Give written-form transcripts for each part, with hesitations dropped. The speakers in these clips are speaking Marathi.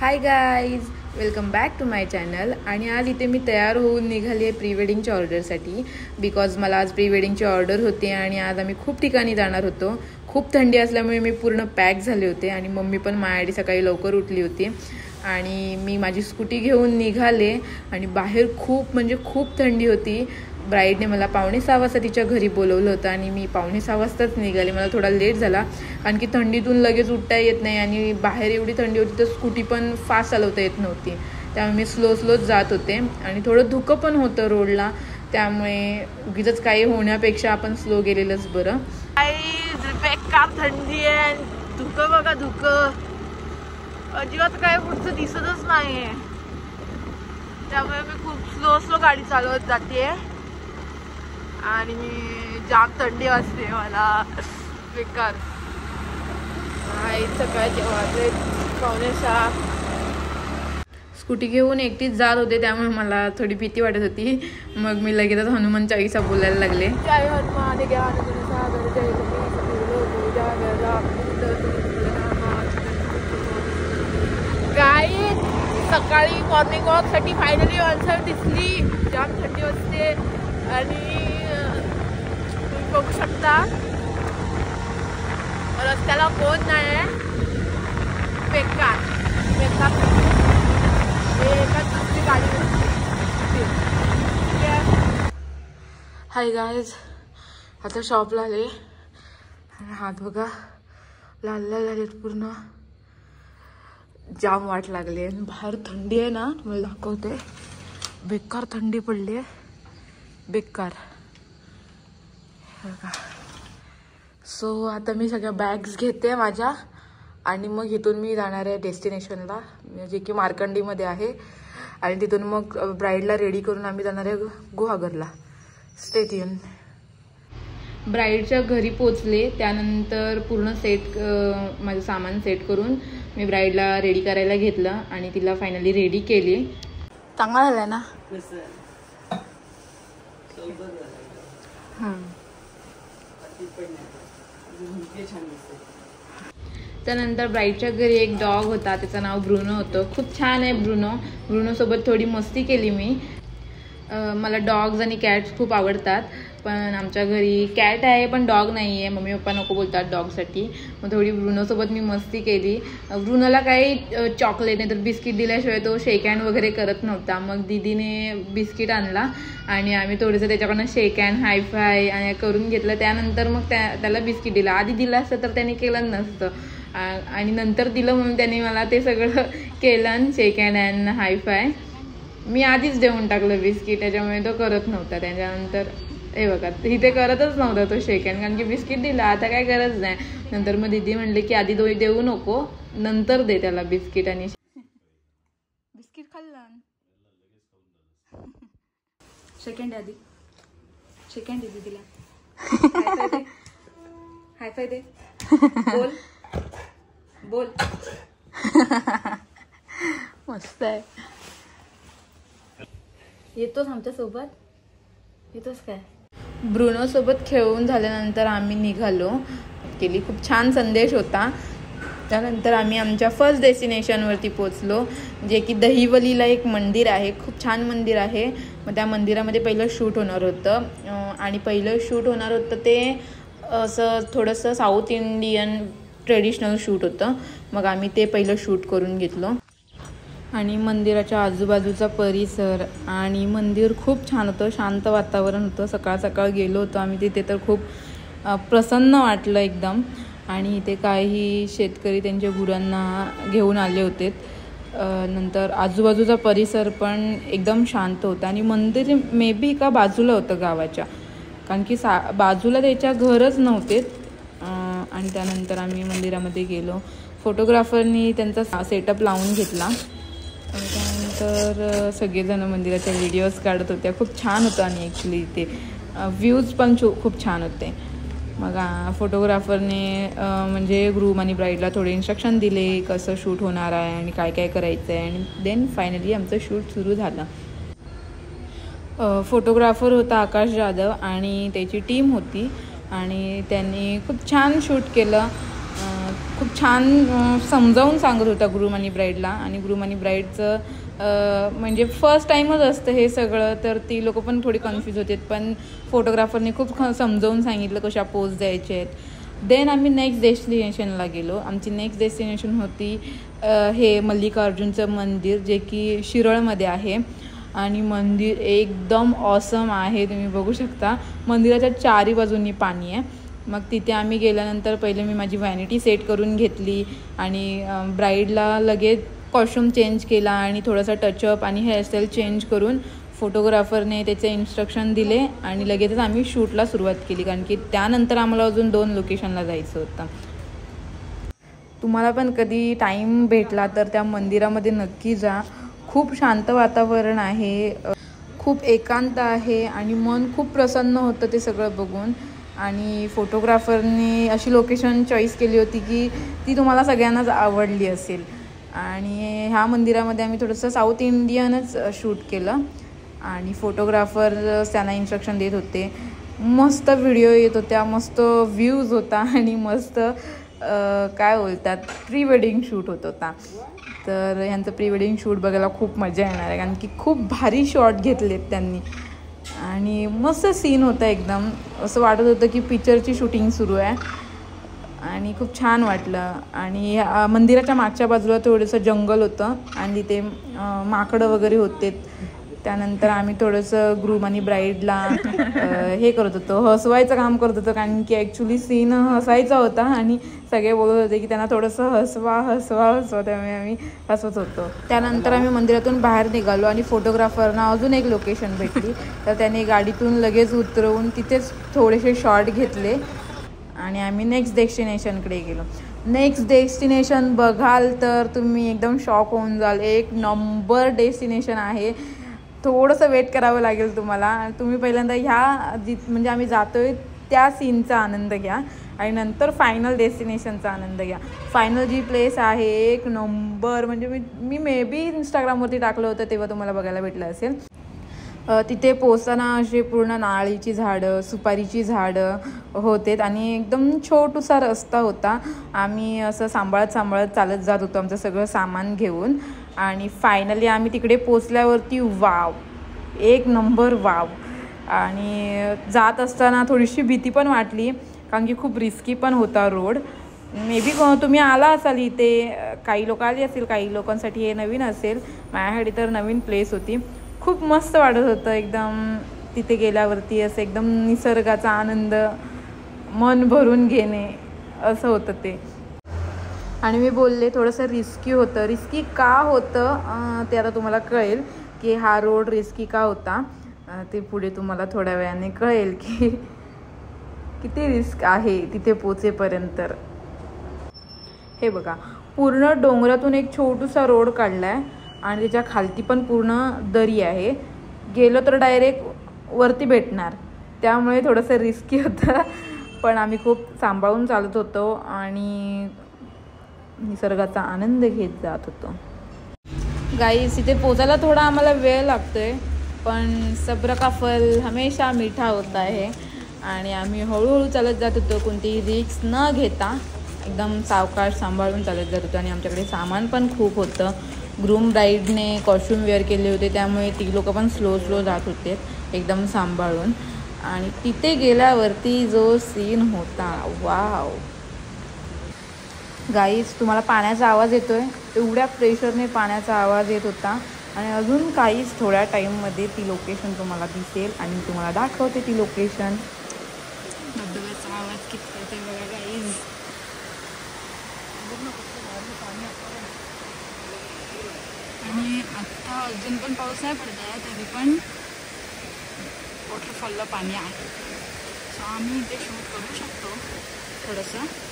High guys, welcome back to my channel. आणि आज इथे मी तयार होऊन निघाली आहे प्री वेडिंगच्या ऑर्डरसाठी. बिकॉज मला आज प्री वेडिंगची ऑर्डर होती आणि आज आम्ही खूप ठिकाणी जाणार होतो. खूप थंडी असल्यामुळे मी पूर्ण पॅक झाले होते आणि मम्मी पण माझ्यासाठी सकाळी लवकर उठली होती. आणि मी माझी स्कूटी घेऊन निघाले आणि बाहेर खूप थंडी होती. ब्राईडने मला 5:45 वाजता तिच्या घरी बोलवलं होतं आणि मी 5:45 वाजताच निघाले. मला थोडा लेट झाला कारण की थंडीतून लगेच उठता येत नाही आणि बाहेर एवढी थंडी होती तर स्कूटी पण फास्ट चालवता येत नव्हती. त्यामुळे मी स्लोच जात होते आणि थोडं धुकं पण होतं रोडला. त्यामुळे उगीच काही होण्यापेक्षा आपण स्लो गेलेलंच बरं. बेकार थंडी आहे, धुकं बघा, धुकं अजिबात काय पुढचं दिसतच नाहीये. त्यामुळे मी खूप स्लो गाडी चालवत जाते आणि जाम थंडी वाजते मला. बेकार. सकाळचे वाजले 5:45. स्कूटी घेऊन एकटीच जात होते त्यामुळे मला थोडी भीती वाटत होती. मग मी लगेचच हनुमान चालीसा बोलायला लागले. जय हनुमान ज्ञान गुण सागर जय काही सकाळी मॉर्निंग वॉक साठी फायनली माणसं दिसली. जाम थंडी वाजते आणि तुम्ही बघू शकता रस्त्याला कोण नाही आहे. बेकार दुसरी गाडी. हाय गाईज, आता शॉपला आले आणि हात बघा लाल झालेत पूर्ण. जाम वाट लागली आणि बाहेर थंडी आहे ना, मला दाखवते. बेकार थंडी पडली आहे, बेकार. सो आता मी सगळ्या बॅग्स घेते माझ्या आणि मग इथून मी जाणार आहे डेस्टिनेशनला, जे की मार्कंडीमध्ये आहे. आणि तिथून मग ब्राईडला रेडी करून आम्ही जाणार आहे गुहागरला. Stay tune. ब्राईडच्या घरी पोचले, त्यानंतर पूर्ण माझं सामान सेट करून मी ब्राईडला रेडी करायला घेतलं आणि तिला फायनली रेडी केली. चांगला झालाय ना? त्यानंतर ब्राईडच्या घरी एक डॉग होता, त्याचं नाव ब्रुनो होतं. खूप छान आहे ब्रुनो सोबत थोडी मस्ती केली मी. मला डॉग्स आणि कॅट्स खूप आवडतात, पण आमच्या घरी कॅट आहे पण डॉग नाही आहे. मम्मी पप्पा नको बोलतात डॉगसाठी. मग थोडी ब्रुनोसोबत मी मस्ती केली. ब्रुनोला काही चॉकलेट नाही तर बिस्किट दिल्याशिवाय तो शेक हँड वगैरे करत नव्हता. मग दीदीने बिस्किट आणला आणि आम्ही थोडंसं त्याच्याकडनं शेक हँड हाय फाय करून घेतलं. त्यानंतर मग त्याला बिस्किट दिलं. आधी दिलं असतं तर त्याने केलं नसतं आणि नंतर दिलं म्हणून त्याने मला ते सगळं केलं, शेक हँड अँड हाय फाय. मी आधीच देऊन टाकलं बिस्किट, त्याच्यामुळे तो करत नव्हता. त्याच्यानंतर हे बघा, इथे करतच नव्हता तो शेक हँड, कारण की बिस्किट दिला, आता काय गरज नाही. नंतर मग दीदी म्हणले की आधी देऊ नको, नंतर दे त्याला बिस्किट. आणि बिस्किट खाल्लं. शेक हँड आधी, शेक हँड दे दीदीला. हाय फाय दे. बोल. मस्त आहे. येतोस आमच्या सोबत? येतोस काय? ब्रुनो सोबत खेळून झाल्यानंतर आम्ही निघालो. खूप छान संदेश होता. त्यानंतर आम्ही आमच्या फर्स्ट डेस्टिनेशनवरती पोचलो, जे की दहिवलीला एक मंदिर आहे. खूप छान मंदिर आहे. मग त्या मंदिरामध्ये पहिलं शूट होणार होतं आणि पहिलं शूट होणार होतं ते असं थोडंसं साऊथ इंडियन ट्रेडिशनल शूट होतं. मग आम्ही ते पहिलं शूट करून घेतलो. आणि मंदिराच्या आजूबाजूचा परिसर आणि मंदिर खूप छान होतं, शांत वातावरण होतं. सकाळ गेलो होतो आम्ही तिथे तर खूप प्रसन्न वाटलं एकदम. आणि इथे काही शेतकरी त्यांच्या गुरांना घेऊन आले होते. नंतर आजूबाजूचा परिसर पण एकदम शांत होता आणि मंदिर मे बी एका बाजूला होतं गावाच्या, कारण की बाजूला त्याच्या घरच नव्हते. आणि त्यानंतर आम्ही मंदिरामध्ये गेलो. फोटोग्राफरनी त्यांचा सेटअप लावून घेतला आणि त्यानंतर सगळेजण मंदिराच्या व्हिडिओज काढत होत्या. खूप छान होतं आणि ॲक्च्युली इथे व्ह्यूज पण खूप छान होते. मग फोटोग्राफरने म्हणजे ग्रूम आणि ब्राईडला थोडे इन्स्ट्रक्शन दिले कसं शूट होणार आहे आणि काय करायचं आहे. आणि देन फायनली आमचं शूट सुरू झालं. फोटोग्राफर होता आकाश जाधव आणि त्याची टीम होती आणि त्यांनी खूप छान शूट केलं. खूप छान समजावून सांगत होता ग्रूम आणि ब्राईडला. आणि ग्रूम आणि ब्राईडचं म्हणजे फर्स्ट टाईमच असतं हे सगळं, तर ती लोक पण थोडी कन्फ्यूज होते. पण फोटोग्राफरने खूप समजावून सांगितलं कशा पोज द्यायचे आहेत. देन आम्ही नेक्स्ट डेस्टिनेशनला गेलो. आमची नेक्स्ट डेस्टिनेशन होती हे मल्लिकार्जुनचं मंदिर, जे की शिरळमध्ये आहे. आणि मंदिर एकदम ऑसम आहे, तुम्ही बघू शकता. मंदिराच्या चारी बाजूंनी पाणी आहे. मग तिथे आम्ही गेल्यानंतर पहिले मी माझी व्हॅनिटी सेट करून घेतली आणि ब्राईडला लगेच कॉस्ट्यूम चेंज केला आणि थोडासा टचअप आणि हेअरस्टाईल चेंज करून फोटोग्राफरने त्याचे इन्स्ट्रक्शन दिले आणि लगेचच आम्ही शूटला सुरुवात केली, कारण की त्यानंतर आम्हाला अजून 2 लोकेशनला जायचं होतं. तुम्हाला पण कधी टाईम भेटला तर त्या मंदिरामध्ये नक्की जा. खूप शांत वातावरण आहे, खूप एकांत आहे आणि मन खूप प्रसन्न होतं ते सगळं बघून. आणि फोटोग्राफरने अशी लोकेशन चॉईस केली होती की ती तुम्हाला सगळ्यांनाच आवडली असेल. आणि ह्या मंदिरामध्ये आम्ही थोडंसं साऊथ इंडियनच शूट केलं आणि फोटोग्राफर त्यांना इन्स्ट्रक्शन देत होते. मस्त व्हिडिओ येत होत्या, मस्त व्ह्यूज होता आणि मस्त काय बोलतात प्री वेडिंग शूट होत होता. तर ह्यांचं प्री वेडिंग शूट बघायला खूप मजा येणार आहे, कारण की खूप भारी शॉट घेतलेत त्यांनी आणि मस्त सीन होता. एकदम असं वाटत होतं की पिक्चरची शूटिंग सुरू आहे आणि खूप छान वाटलं. आणि मंदिराच्या मागच्या बाजूला थोडंसं जंगल होतं आणि तिथे माकडं वगैरे होते. त्यानंतर आम्ही थोडंसं ग्रूम आणि ब्राईडला हे करत होतो, हसवायचं काम करत होतो, कारण की ॲक्च्युली सीन हसायचा होता आणि सगळे बोलत होते की त्यांना थोडंसं हसवा. त्यामुळे आम्ही हसवत होतो. त्यानंतर आम्ही मंदिरातून बाहेर निघालो आणि फोटोग्राफरना अजून एक लोकेशन भेटली, तर त्याने गाडीतून लगेच उतरवून तिथेच थोडेसे शॉट घेतले आणि आम्ही नेक्स्ट डेस्टिनेशनकडे गेलो. नेक्स्ट डेस्टिनेशन बघाल तर तुम्ही एकदम शॉक होऊन जाल. एक नंबर डेस्टिनेशन आहे. थोडंसं वेट करावं लागेल तुम्हाला. तुम्ही पहिल्यांदा म्हणजे आम्ही जातो आहे त्या सीनचा आनंद घ्या आणि नंतर फायनल डेस्टिनेशनचा आनंद घ्या. फायनल जी प्लेस आहे एक नंबर, म्हणजे मी मे बी इंस्टाग्रामवरती टाकलं होतं तेव्हा तुम्हाला बघायला भेटलं असेल. तिथे पोचताना असे पूर्ण नारळीची झाडं, सुपारीची झाडं होते आणि एकदम छोटूसा रस्ता होता. आम्ही असं सांभाळत चालत जात होतो आमचं सगळं सामान घेऊन. आणि फायनली आम्ही तिकडे पोचल्यावरती वाव, एक नंबर वाव. आणि जात असताना थोडीशी भीती पण वाटली, कारण की खूप रिस्की पण होता रोड. मे बी तुम्ही आला असाल इथे, काही लोक आली असतील, काही लोकांसाठी हे नवीन असेल. माझ्यासाठी तर नवीन प्लेस होती. खूप मस्त वाटत होतं एकदम तिथे गेल्यावरती. असं एकदम निसर्गाचा आनंद मन भरून घेणे असं होतं ते. आणि मी बोलले थोडंसं रिस्की होतं. रिस्की का होतं ते आता तुम्हाला कळेल की हा रोड रिस्की का होता. ते पुढे तुम्हाला थोड्या वेळाने कळेल की किती रिस्क आहे तिथे पोचेपर्यंत. हे बघा, पूर्ण डोंगरातून एक छोटूसा रोड काढला आहे आणि त्याच्या खालती पण पूर्ण दरी आहे. गेलो तर डायरेक्ट वरती भेटणार, त्यामुळे थोडंसं रिस्की होतं. पण आम्ही खूप सांभाळून चालत होतो आणि निसर्गाचा आनंद घेत जात होतो. गाईस, इथे पोचायला थोडा आम्हाला वेळ लागतोय, पण सब्र का फल हमेशा मीठा होता आहे. आणि आम्ही हळूहळू चालत जात होतो, कोणतीही रिस्क न घेता एकदम सावकाश सांभाळून चालत जात होतो. आणि आमच्याकडे सामान पण खूप होतं. ग्रूम ब्राईडने कॉस्ट्यूम वेअर केले होते, त्यामुळे ती लोक पण स्लो जात होते एकदम सांभाळून. आणि तिथे गेल्यावरती जो सीन होता, वाव गाईज, तुम्हाला पाण्याचा आवाज येतोय, एवढ्या प्रेशरने पाण्याचा आवाज येत होता. आणि अजून काहीच थोड्या टाईममध्ये ती लोकेशन तुम्हाला दिसेल आणि तुम्हाला दाखवते ती लोकेशन. धबधब्याचा आवाज किती येतोय बघा गाईज. आणि आत्ता अजून पण पाऊस नाही पडत आहे, तरी पण वॉटरफॉलला पाणी आहे. सो आम्ही इथे शूट करू शकतो थोडंसं.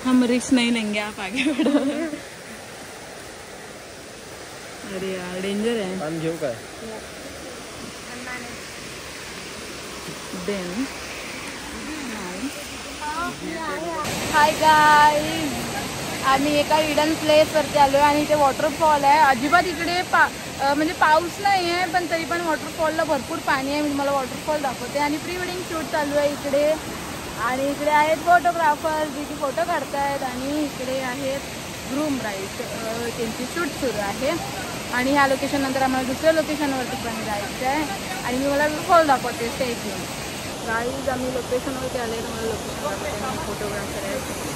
हम रिस्क नहीं लेंगे, आप आगे बढ़ो. अरे यार, डेंजर आहे. पान घेऊ काय? देन हाय गाइस, आम्ही एका हिडन प्लेसवरती आलो आहे आणि इथे वॉटरफॉल आहे. अजिबात इकडे म्हणजे पाऊस नाही आहे, पण तरी पण वॉटरफॉलला भरपूर पाणी आहे. मी तुम्हाला वॉटरफॉल दाखवते. आणि प्री वेडिंग शूट चालू आहे इकडे. आणि इकडे आहेत फोटोग्राफर्स जे की फोटो काढतायत. आणि इकडे आहेत ग्रूम ब्राईड, त्यांची शूट सुरू आहे. आणि ह्या लोकेशन नंतर आम्हाला दुसऱ्या लोकेशनवरती पण जायचं आहे. आणि मी मला फॉल दाखवते स्टे घेऊन. गाईज आम्ही लोकेशनवरती आले. मला लोकेशनवरती फोटोग्राफर आहे.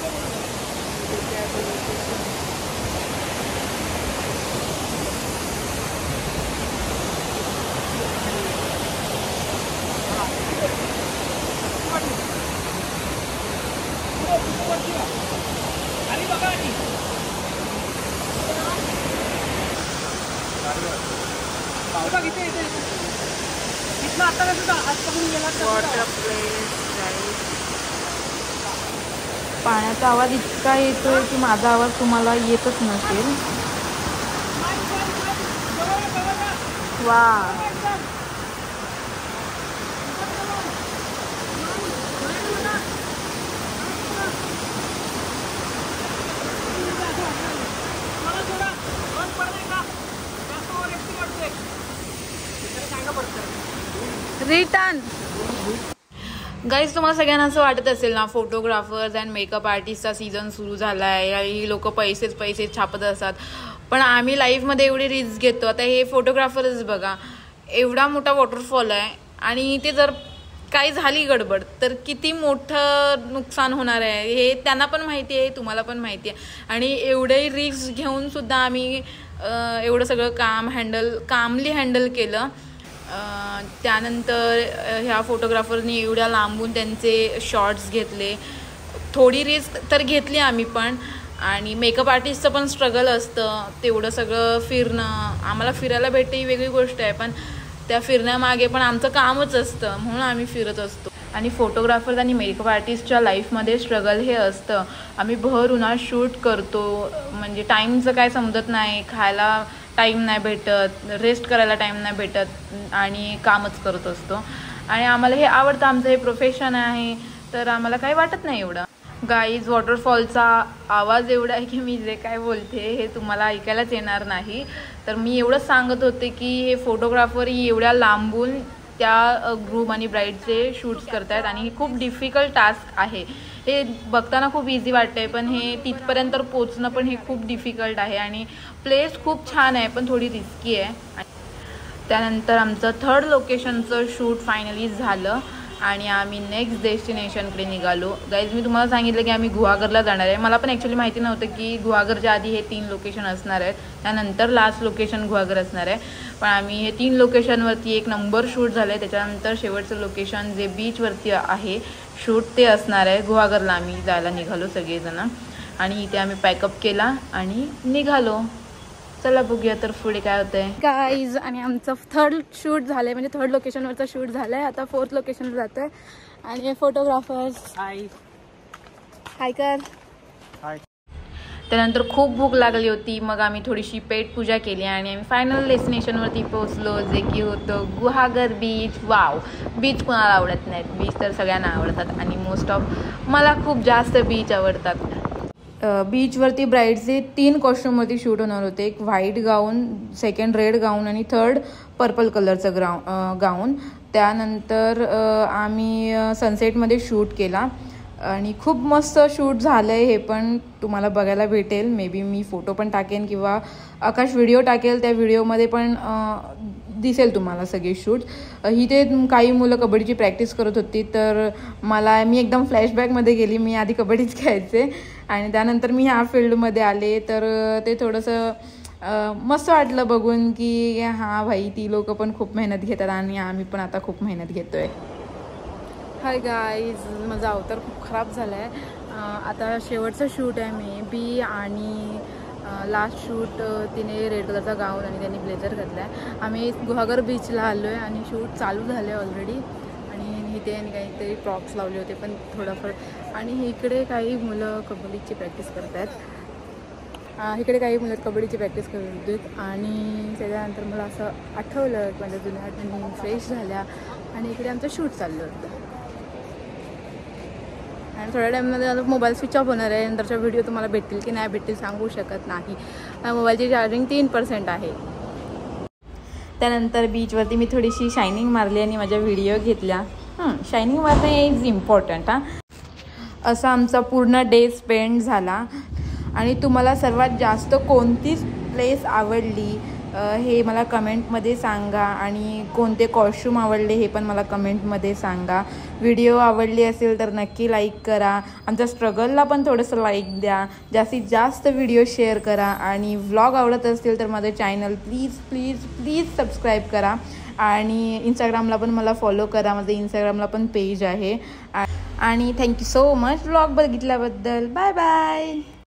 पाण्याचा आवाज इतका येतोय की माझा आवाज तुम्हाला येतच नसेल. वा, रिटर्न. गाईज तुम्हाला सगळ्यांना असं वाटत असेल ना, फोटोग्राफर्स अँड मेकअप आर्टिस्टचा सीझन सुरू झाला आहे, ही लोक पैसे छापत असतात. पण आम्ही लाईफमध्ये एवढी रिस्क घेतो. आता हे फोटोग्राफर्स बघा, एवढा मोठा वॉटरफॉल आहे आणि ते जर काही झाली गडबड तर किती मोठं नुकसान होणार आहे हे त्यांना पण माहिती आहे, तुम्हाला पण माहिती आहे. आणि एवढे रिस्क घेऊन सुद्धा आम्ही एवढं सगळं कामली हँडल केलं. त्यानंतर ह्या फोटोग्राफरनी एवढ्या लांबून त्यांचे शॉट्स घेतले. थोडी रिस्क तर घेतली आम्ही पण. आणि मेकअप आर्टिस्टचं पण स्ट्रगल असतं, तेवढं सगळं फिरणं. आम्हाला फिरायला भेटते ही वेगळी गोष्ट आहे, पण त्या फिरण्यामागे पण आमचं कामच असतं, म्हणून आम्ही फिरत असतो. आणि फोटोग्राफर्स आणि मेकअप आर्टिस्टच्या लाईफमध्ये स्ट्रगल हे असतं. आम्ही भर उन्हात शूट करतो, म्हणजे टाईमचं काय समजत नाही, खायला टाईम नाही भेटत, रेस्ट करायला टाईम नाही भेटत आणि कामच करत असतो. आणि आम्हाला हे आवडतं, आमचं हे प्रोफेशन आहे, तर आम्हाला काही वाटत नाही एवढं. गाईज वॉटरफॉलचा आवाज एवढा आहे की मी जे काय बोलते हे तुम्हाला ऐकायलाच येणार नाही. तर मी एवढंच सांगत होते की हे फोटोग्राफर एवढ्या लांबून त्या ग्रूम आणि ब्राईडचे शूट्स करतायत आणि हे खूप डिफिकल्ट टास्क आहे. हे बघताना खूप इझी वाटतंय, पण हे तिथपर्यंत पोचणं पण हे खूप डिफिकल्ट आहे. आणि प्लेस खूप छान आहे पण थोडी रिस्की आहे. त्यानंतर आमचं 3rd लोकेशनचं शूट फायनली झालं आणि आम्ही नेक्स्ट डेस्टिनेशनकडे निघालो. गाईज मी तुम्हाला सांगितलं की आम्ही गुहागरला जाणार आहे. मला पण ॲक्च्युली माहिती नव्हतं की गुहागरच्या आधी हे 3 लोकेशन असणार आहेत, त्यानंतर लास्ट लोकेशन गुहागर असणार आहे. पण आम्ही हे 3 लोकेशनवरती एक नंबर शूट झालं आहे. त्याच्यानंतर शेवटचं लोकेशन जे बीचवरती आहे शूट ते असणार आहे. गुहागरला आम्ही जायला निघालो सगळेजण आणि इथे आम्ही पॅकअप केला आणि निघालो. चला बघूया तर पुढे काय होतंय गाईज. आणि आमचं 3rd शूट झालं आहे, म्हणजे 3rd लोकेशनवरचं शूट झालं आहे. आता 4th लोकेशनवर जातो आहे. आणि फोटोग्राफर्स हाय कर. त्यानंतर खूप भूक लागली होती, मग आम्ही थोडीशी पेट पूजा केली आणि आम्ही फायनल डेस्टिनेशनवरती पोहोचलो, जे की होतं गुहागर बीच. वाव, बीच कोणाला आवडत नाहीत, बीच तर सगळ्यांना आवडतात आणि मोस्ट ऑफ मला खूप जास्त बीच आवडतात. बीचवरती ब्राईडचे 3 कॉस्ट्यूमवरती शूट होणार होते. एक व्हाईट गाऊन, सेकंड रेड गाऊन आणि 3rd पर्पल कलरचं गाऊन. त्यानंतर आम्ही सनसेटमध्ये शूट केला आणि खूप मस्त शूट झालं आहे. हे पण तुम्हाला बघायला भेटेल. मे बी मी फोटो पण टाकेन किंवा आकाश व्हिडिओ टाकेल, त्या व्हिडिओमध्ये पण दिसेल तुम्हाला सगळे शूट. इथे काही मुलं कबड्डीची प्रॅक्टिस करत होती, तर मी एकदम फ्लॅशबॅकमध्ये गेली. मी आधी कबड्डीच खेळायचे आणि त्यानंतर मी ह्या फील्डमध्ये आले, तर ते थोडंसं मस्त वाटलं बघून की हां भाई, ती लोक पण खूप मेहनत घेतात आणि आम्ही पण आता खूप मेहनत घेतो आहे. हाय गाईज, माझा अवतार खूप खराब झाला आहे. आता शेवटचं शूट आहे मे बी. आणि लास्ट शूट तिने रेड कलरचा गाऊन आणि त्यांनी ब्लेझर घातला आहे. आम्ही गुहागर बीचला आलो आहे आणि शूट चालू झालं आहे ऑलरेडी. आणि इथे काहीतरी प्रॉप्स लावले होते पण थोडंफार. आणि इकडे काही मुलं कबड्डीची प्रॅक्टिस करत आहेत. आणि त्याच्यानंतर मला असं आठवलं की माझ्या जुन्या आठवणी फ्रेश झाल्या आणि इकडे आमचं शूट चाललं होतं. आणि थोड्या टाईममध्ये माझा मोबाईल स्विच ऑफ होणार आहे. नंतरच्या व्हिडिओ तुम्हाला भेटतील की नाही भेटतील सांगू शकत नाही. मोबाईलची चार्जिंग 3% आहे. त्यानंतर बीचवरती मी थोडीशी शायनिंग मारली आणि माझ्या व्हिडिओ घेतल्या. शायनिंग मारणे इज इम्पॉर्टंट. असा आमचा पूर्ण डे स्पेंड झाला. आणि तुम्हाला सर्वात जास्त कोणती प्लेस आवडली हे मला कमेंटमध्ये सांगा. आणि कोणते कॉस्ट्यूम आवडले हे पण मला कमेंटमध्ये सांगा. व्हिडिओ आवडली असेल तर नक्की लाईक करा. आमच्या स्ट्रगलला पण थोडंसं लाईक द्या. जास्तीत जास्त व्हिडिओ शेअर करा. आणि व्लॉग आवडत असतील तर माझं channel please please please subscribe करा. आणि इंस्टाग्रामला पण मला फॉलो करा. माझं इंस्टाग्रामला पण पेज आहे. आणि थँक्यू सो मच व्लॉग बघितल्याबद्दल. Bye bye.